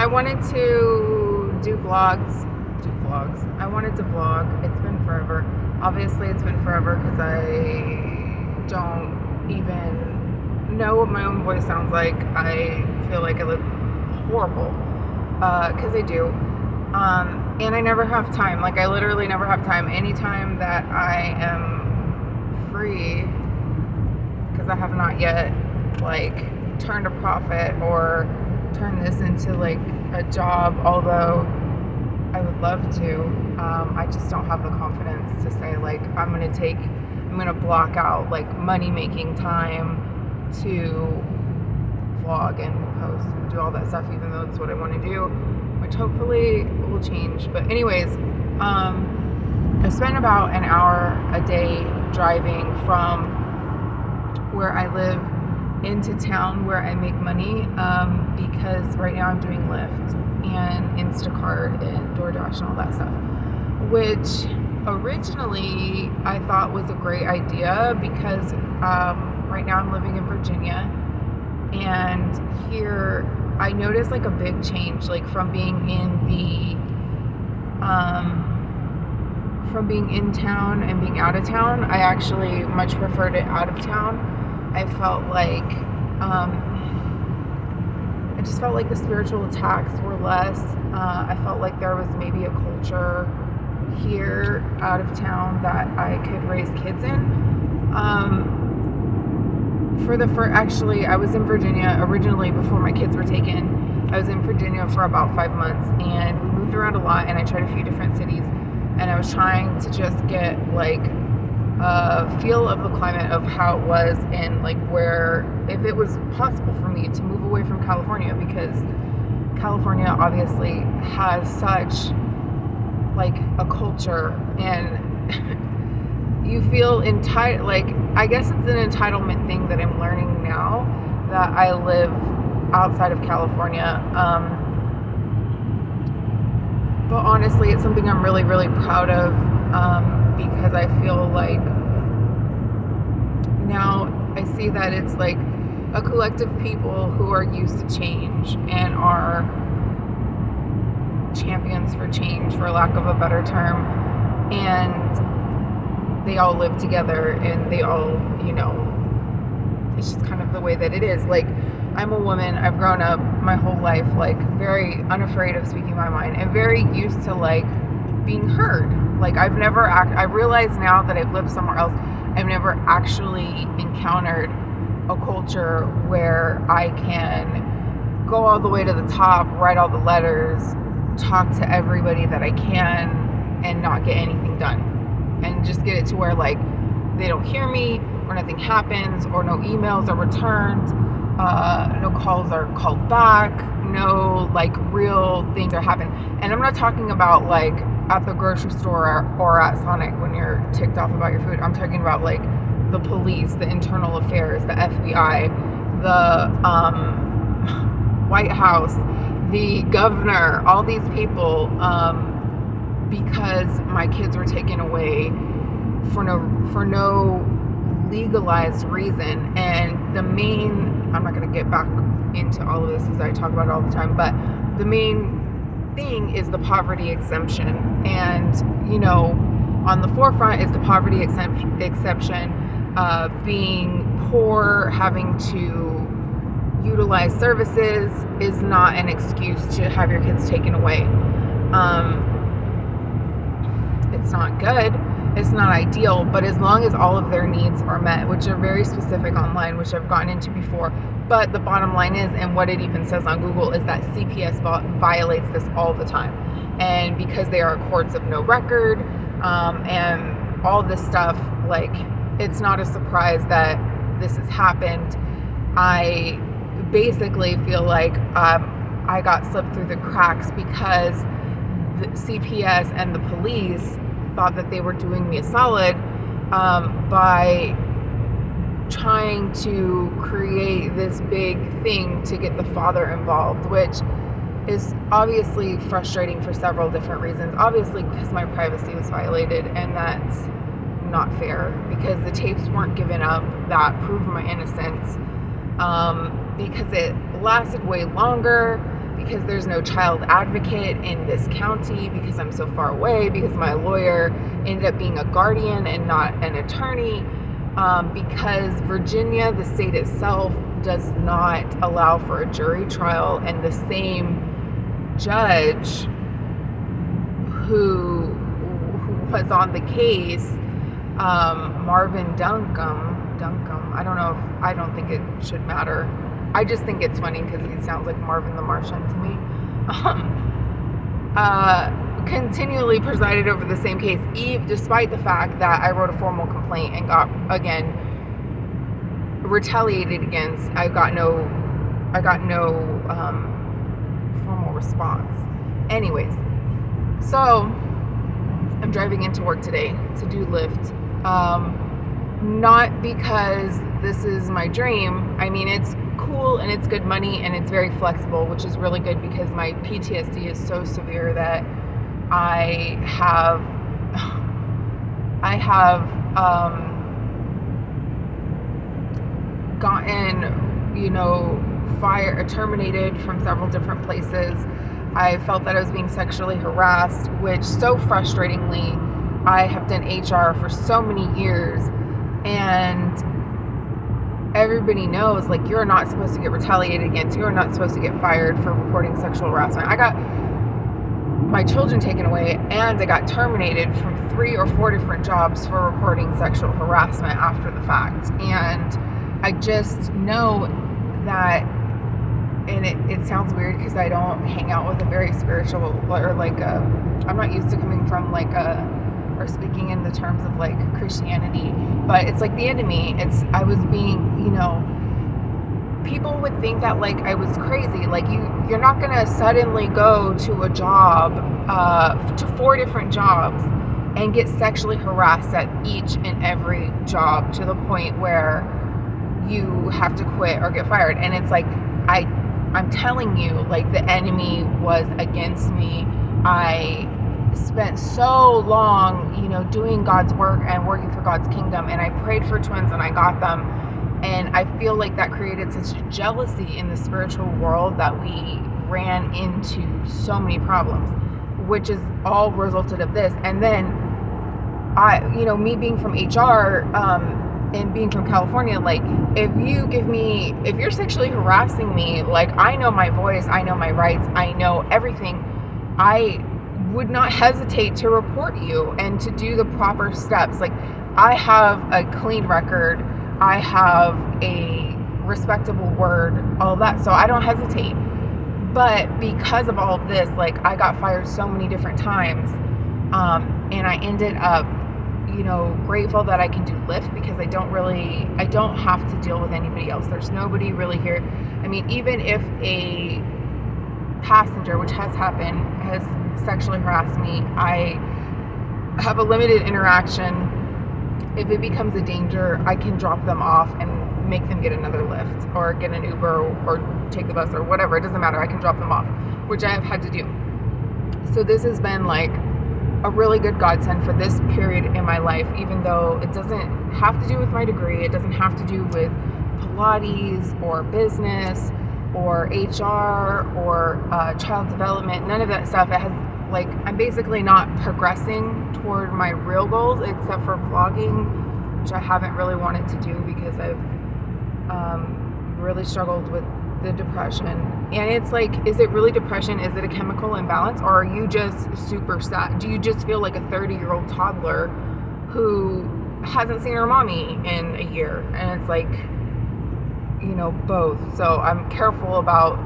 wanted to do vlogs. I wanted to vlog. It's been forever. Obviously, it's been forever because I don't even know what my own voice sounds like. I feel like I look horrible because I do. And I never have time. Like, I literally never have time. Anytime that I am free, because I have not yet, like, turned a profit or turn this into like a job, although I would love to. I just don't have the confidence to say, like, I'm gonna block out like money making time to vlog and post and do all that stuff, even though it's what I want to do, which hopefully will change. But anyways, I spend about an hour a day driving from where I live into town where I make money, because right now I'm doing Lyft and Instacart and DoorDash and all that stuff, which originally I thought was a great idea because right now I'm living in Virginia, and here I noticed like a big change, like from being in town and being out of town. I actually much preferred it out of town. I felt like, I just felt like the spiritual attacks were less. I felt like there was maybe a culture here out of town that I could raise kids in. Actually, I was in Virginia originally before my kids were taken. I was in Virginia for about 5 months, and we moved around a lot, and I tried a few different cities, and I was trying to just get like feel of the climate of how it was, and like where, if it was possible for me to move away from California, because California obviously has such like a culture, and you feel entitled. Like, I guess it's an entitlement thing that I'm learning now that I live outside of California. But honestly, it's something I'm really, really proud of, because I feel like now I see that it's like a collective people who are used to change and are champions for change, for lack of a better term, and they all live together, and they all, it's just kind of the way that it is. Like, I'm a woman. I've grown up my whole life like very unafraid of speaking my mind and very used to like being heard. Like, I realize now that I've lived somewhere else, I've never actually encountered a culture where I can go all the way to the top, write all the letters, talk to everybody that I can, and not get anything done. And just get it to where like they don't hear me, or nothing happens, or no emails are returned, no calls are called back, no like real things are happening. And I'm not talking about like at the grocery store or at Sonic when you're ticked off about your food. I'm talking about like the police, the internal affairs, the FBI, the White House, the governor, all these people, because my kids were taken away for no legalized reason. And the main, I'm not going to get back into all of this as I talk about it all the time, but the main thing is the poverty exemption. And on the forefront is the poverty exception. Being poor, having to utilize services is not an excuse to have your kids taken away. It's not good, it's not ideal, but as long as all of their needs are met, which are very specific online, which I've gotten into before. But the bottom line is, and what it even says on Google, is that CPS violates this all the time. And because they are courts of no record, and all this stuff, like, it's not a surprise that this has happened. I basically feel like I got slipped through the cracks because the CPS and the police thought that they were doing me a solid by trying to create this big thing to get the father involved, which is obviously frustrating for several different reasons. Obviously because my privacy was violated, and that's not fair, because the tapes weren't given up that proved my innocence, because it lasted way longer, because there's no child advocate in this county, because I'm so far away, because my lawyer ended up being a guardian and not an attorney, because Virginia, the state itself, does not allow for a jury trial, and the same judge who was on the case, Marvin Duncombe, I don't think it should matter. I just think it's funny because he sounds like Marvin the Martian to me. Continually presided over the same case, despite the fact that I wrote a formal complaint and got, again, retaliated against. I got no formal response. Anyways, so I'm driving into work today to do Lyft. Not because this is my dream. I mean, it's cool and it's good money and it's very flexible, which is really good because my PTSD is so severe that I have gotten, terminated from several different places. I felt that I was being sexually harassed, which so frustratingly, I have done HR for so many years, and everybody knows, like, you're not supposed to get retaliated against. You're not supposed to get fired for reporting sexual harassment. I got my children taken away, and I got terminated from 3 or 4 different jobs for reporting sexual harassment after the fact. And I just know that, and it sounds weird because I don't hang out with a very spiritual, or I'm not used to coming from or speaking in the terms of like Christianity, but it's like the enemy. I was being, people would think that like I was crazy. Like you're not gonna suddenly go to a job, to 4 different jobs and get sexually harassed at each and every job to the point where you have to quit or get fired. And it's like, I'm telling you, like, the enemy was against me. I spent so long, doing God's work and working for God's kingdom, and I prayed for twins and I got them. And I feel like that created such jealousy in the spiritual world that we ran into so many problems, which is all resulted of this. And then me being from HR, and being from California, like, if you're sexually harassing me, like, I know my voice, I know my rights, I know everything, I would not hesitate to report you and to do the proper steps. Like, I have a clean record, I have a respectable word, all that, so I don't hesitate. But because of all of this, like, I got fired so many different times, and I ended up grateful that I can do Lyft because I don't have to deal with anybody else. There's nobody really here. I mean, even if a passenger, which has happened, has sexually harassed me, I have a limited interaction. If it becomes a danger, I can drop them off and make them get another Lyft or get an Uber or take the bus or whatever. It doesn't matter. I can drop them off, which I have had to do. So this has been like a really good godsend for this period in my life, even though it doesn't have to do with my degree. It doesn't have to do with Pilates or business or HR or child development, none of that stuff. It has, like, I'm basically not progressing toward my real goals except for vlogging, which I haven't really wanted to do because I've really struggled with the depression. And it's like, is it really depression? Is it a chemical imbalance? Or are you just super sad? Do you just feel like a 30-year-old toddler who hasn't seen her mommy in a year? And it's like, both. So I'm careful about,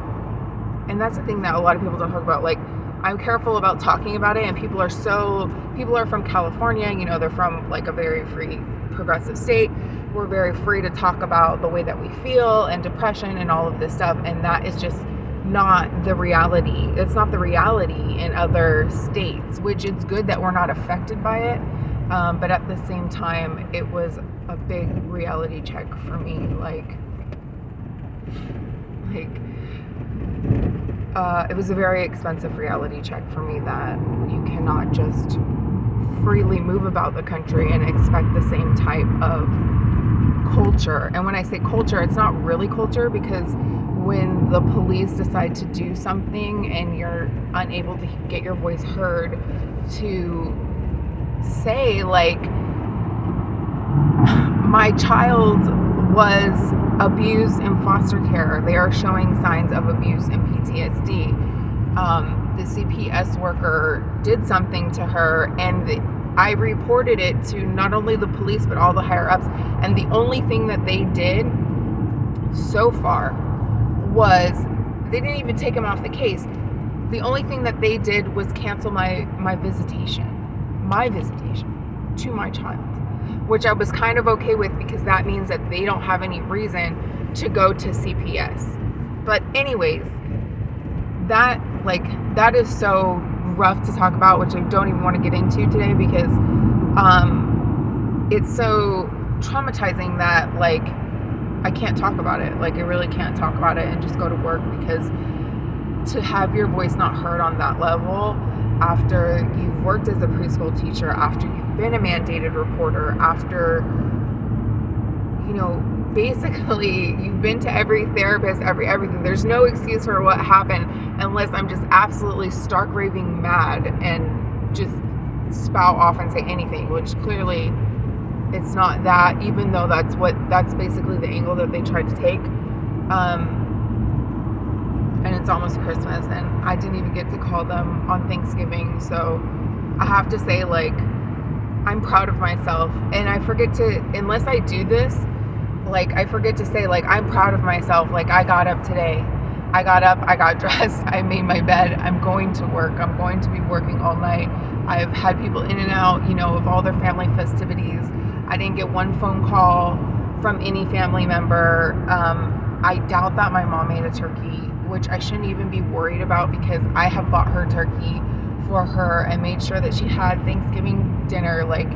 and that's the thing that a lot of people don't talk about. Like, I'm careful about talking about it, and people are from California, they're from like a very free, progressive state. We're very free to talk about the way that we feel and depression and all of this stuff, and that is just not the reality. It's not the reality in other states, which it's good that we're not affected by it, but at the same time, it was a big reality check for me. It was a very expensive reality check for me that you cannot just freely move about the country and expect the same type of culture. And when I say culture, it's not really culture, because when the police decide to do something and you're unable to get your voice heard, to say, like, my child was abused in foster care. They are showing signs of abuse and PTSD. The CPS worker did something to her, and I reported it to not only the police but all the higher ups. And the only thing that they did so far was, they didn't even take him off the case. The only thing that they did was cancel my visitation to my child, which I was kind of okay with, because that means that they don't have any reason to go to CPS. But anyways, that is so rough to talk about, which I don't even want to get into today, because it's so traumatizing that, like, I can't talk about it. Like, I really can't talk about it and just go to work, because to have your voice not heard on that level, after you've worked as a preschool teacher, after you've been a mandated reporter, after, you know, basically you've been to every therapist, everything. There's no excuse for what happened, unless I'm just absolutely stark raving mad and just spout off and say anything, which clearly it's not that, even though that's basically the angle that they tried to take. And it's almost Christmas, and I didn't even get to call them on Thanksgiving. So I have to say, like, I'm proud of myself, and I forget to, unless I do this, like, I forget to say, like, I'm proud of myself. Like, I got up today. I got up, I got dressed, I made my bed, I'm going to work, I'm going to be working all night. I've had people in and out, you know, of all their family festivities. I didn't get one phone call from any family member. I doubt that my mom made a turkey, which I shouldn't even be worried about, because I have bought her turkey for her and made sure that she had Thanksgiving dinner, like,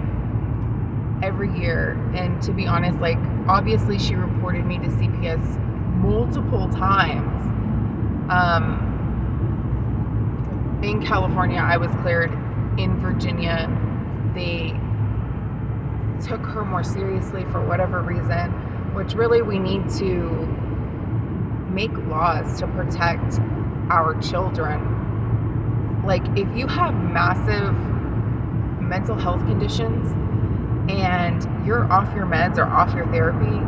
every year. And to be honest, like, obviously she reported me to CPS multiple times. In California, I was cleared. In Virginia, they took her more seriously for whatever reason, which really we need to make laws to protect our children. Like, if you have massive mental health conditions and you're off your meds or off your therapy,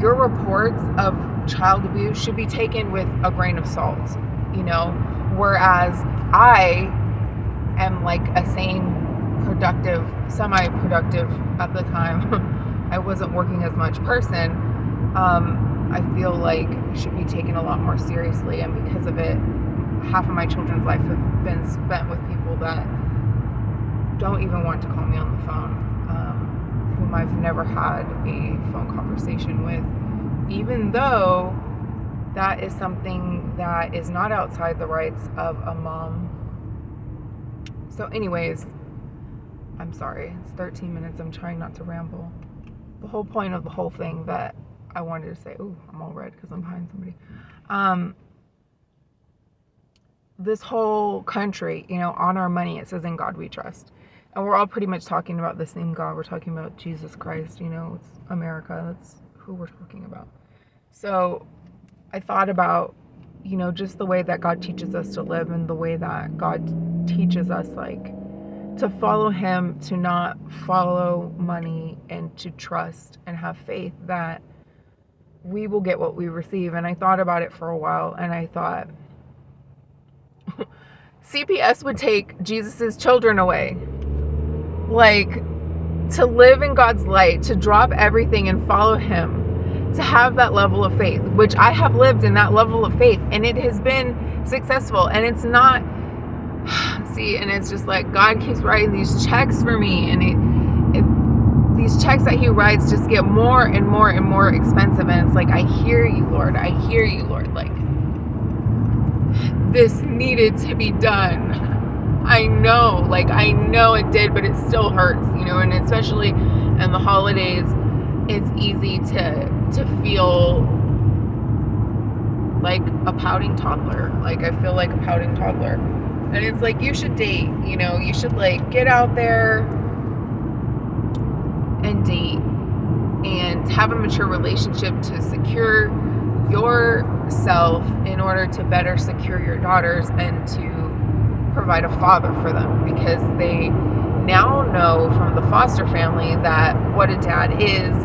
your reports of child abuse should be taken with a grain of salt, you know? Whereas I am like a sane, productive, semi-productive at the time, I wasn't working as much person, I feel like should be taken a lot more seriously. And because of it, half of my children's life have been spent with people that don't even want to call me on the phone, whom I've never had a phone conversation with, even though that is something that is not outside the rights of a mom. So anyways, I'm sorry, it's 13 minutes, I'm trying not to ramble. The whole point of the whole thing that I wanted to say, ooh, I'm all red because I'm behind somebody. This whole country, you know, on our money, it says in God we trust. And we're all pretty much talking about the same God. We're talking about Jesus Christ, you know, it's America. That's who we're talking about. So I thought about, you know, just the way that God teaches us to live, and the way that God teaches us, like, to follow him, to not follow money, and to trust and have faith that we will get what we receive. And I thought about it for a while, and I thought CPS would take Jesus's children away. Like, to live in God's light, to drop everything and follow him, to have that level of faith, which I have lived in that level of faith, and it has been successful. And it's not, see, and it's just like God keeps writing these checks for me, and these checks that he writes just get more and more and more expensive. And it's like, I hear you, Lord. I hear you, Lord. Like, this needed to be done. I know it did, but it still hurts, you know. And especially in the holidays, it's easy to feel like a pouting toddler. Like, I feel like a pouting toddler. And it's like, you should date, you know, you should, like, get out there and date and have a mature relationship to secure your yourself in order to better secure your daughters and to provide a father for them, because they now know from the foster family that what a dad is,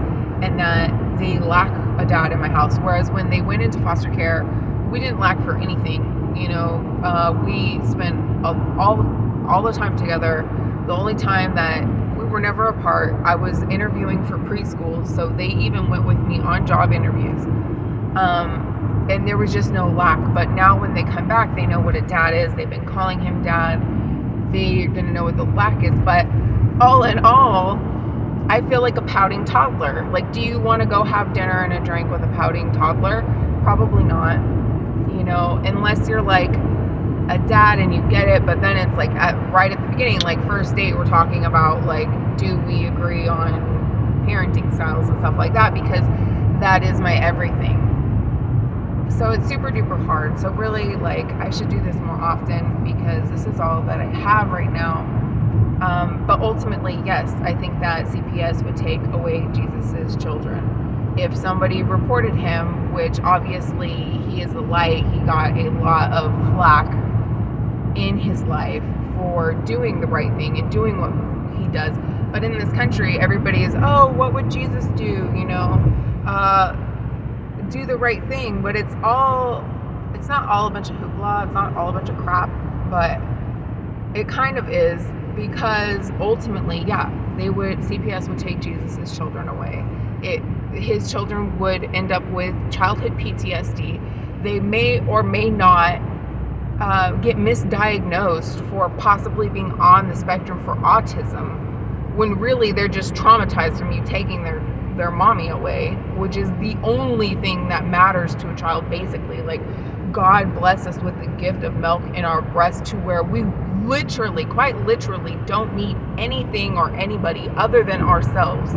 and that they lack a dad in my house. Whereas when they went into foster care, we didn't lack for anything. We spent all the time together. The only time that we were never apart, I was interviewing for preschool, so they even went with me on job interviews. And there was just no lack. But now when they come back, they know what a dad is. They've been calling him dad. They're gonna know what the lack is. But all in all, I feel like a pouting toddler. Like, do you want to go have dinner and a drink with a pouting toddler? Probably not. Unless you're like a dad and you get it. But then it's like right at the beginning, like first date, we're talking about like, do we agree on parenting styles and stuff like that? Because that is my everything. So it's super duper hard. So really, like, I should do this more often because this is all that I have right now. But ultimately, yes, I think that CPS would take away Jesus's children. If somebody reported him, which obviously he is a light, he got a lot of flack in his life for doing the right thing and doing what he does. But in this country, everybody is, oh, what would Jesus do? Do the right thing. But it's not all a bunch of hoopla. It's not all a bunch of crap. But it kind of is, because ultimately, yeah, CPS would take Jesus's children away. His children would end up with childhood PTSD. They may or may not get misdiagnosed for possibly being on the spectrum for autism, when really they're just traumatized from you taking their mommy away, which is the only thing that matters to a child, basically. Like, God bless us with the gift of milk in our breasts, to where we literally, quite literally, don't need anything or anybody other than ourselves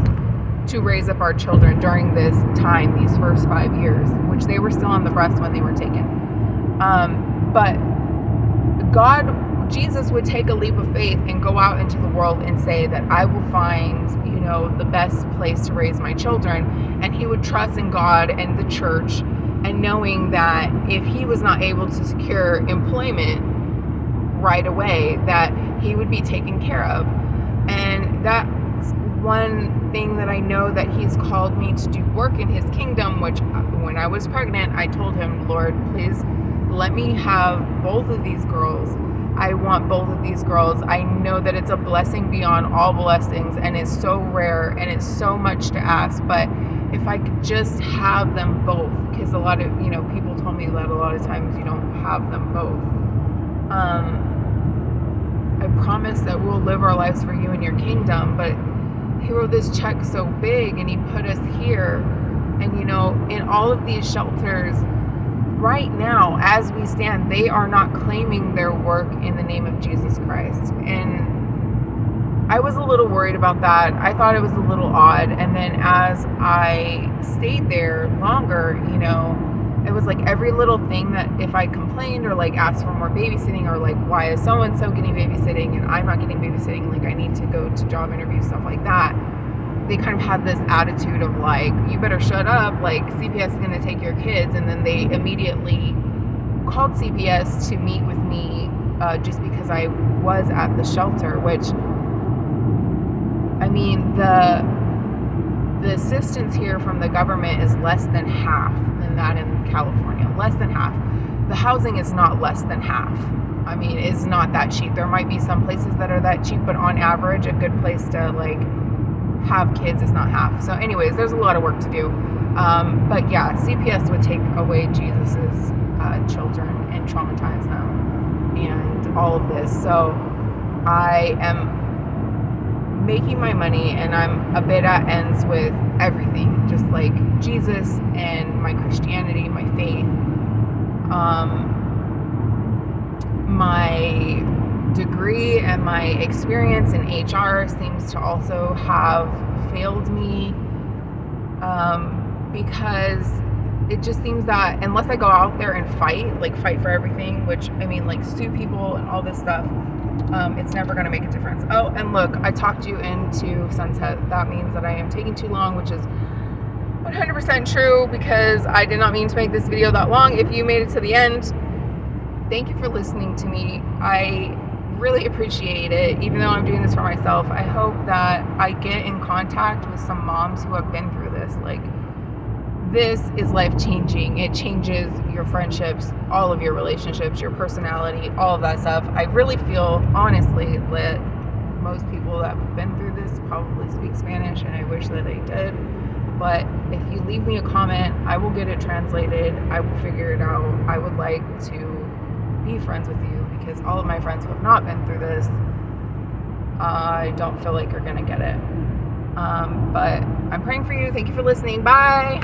to raise up our children during this time, these first 5 years, which they were still on the breast when they were taken. But Jesus would take a leap of faith and go out into the world and say that I will find, the best place to raise my children. And he would trust in God and the church, and knowing that if he was not able to secure employment right away, that he would be taken care of. And that's one thing that I know that he's called me to do work in his kingdom, which when I was pregnant, I told him, Lord, please let me have both of these girls. I want both of these girls. I know that it's a blessing beyond all blessings, and it's so rare, and it's so much to ask. But if I could just have them both, because a lot of, people told me that a lot of times you don't have them both. I promise that we'll live our lives for you in your kingdom. But he wrote this check so big, and he put us here. And, in all of these shelters, right now, as we stand, they are not claiming their work in the name of Jesus Christ. And I was a little worried about that. I thought it was a little odd. And then as I stayed there longer, it was like every little thing that if I complained or like asked for more babysitting, or like, why is so-and-so getting babysitting and I'm not getting babysitting, like I need to go to job interviews, stuff like that, they kind of had this attitude of like, you better shut up, like CPS is going to take your kids. And then they immediately called CPS to meet with me just because I was at the shelter, which, I mean, the assistance here from the government is less than half than that in California. Less than half. The housing is not less than half. I mean, it's not that cheap. There might be some places that are that cheap, but on average, a good place to like have kids is not half. So anyways, there's a lot of work to do. But yeah, CPS would take away Jesus's children and traumatize them and all of this. So I am making my money, and I'm a bit at ends with everything, just like Jesus and my Christianity, my faith. My degree and my experience in HR seems to also have failed me, because it just seems that unless I go out there and fight for everything, which I mean, like sue people and all this stuff, it's never going to make a difference. Oh, and look, I talked you into sunset. That means that I am taking too long, which is 100% true, because I did not mean to make this video that long. If you made it to the end, thank you for listening to me. I really appreciate it, even though I'm doing this for myself. I hope that I get in contact with some moms who have been through this. Like, this is life-changing. It changes your friendships, all of your relationships, your personality, all of that stuff. I really feel, honestly, that most people that have been through this probably speak Spanish, and I wish that they did. But if you leave me a comment, I will get it translated. I will figure it out. I would like to be friends with you, because all of my friends who have not been through this, I don't feel like you're gonna get it. But I'm praying for you. Thank you for listening. Bye.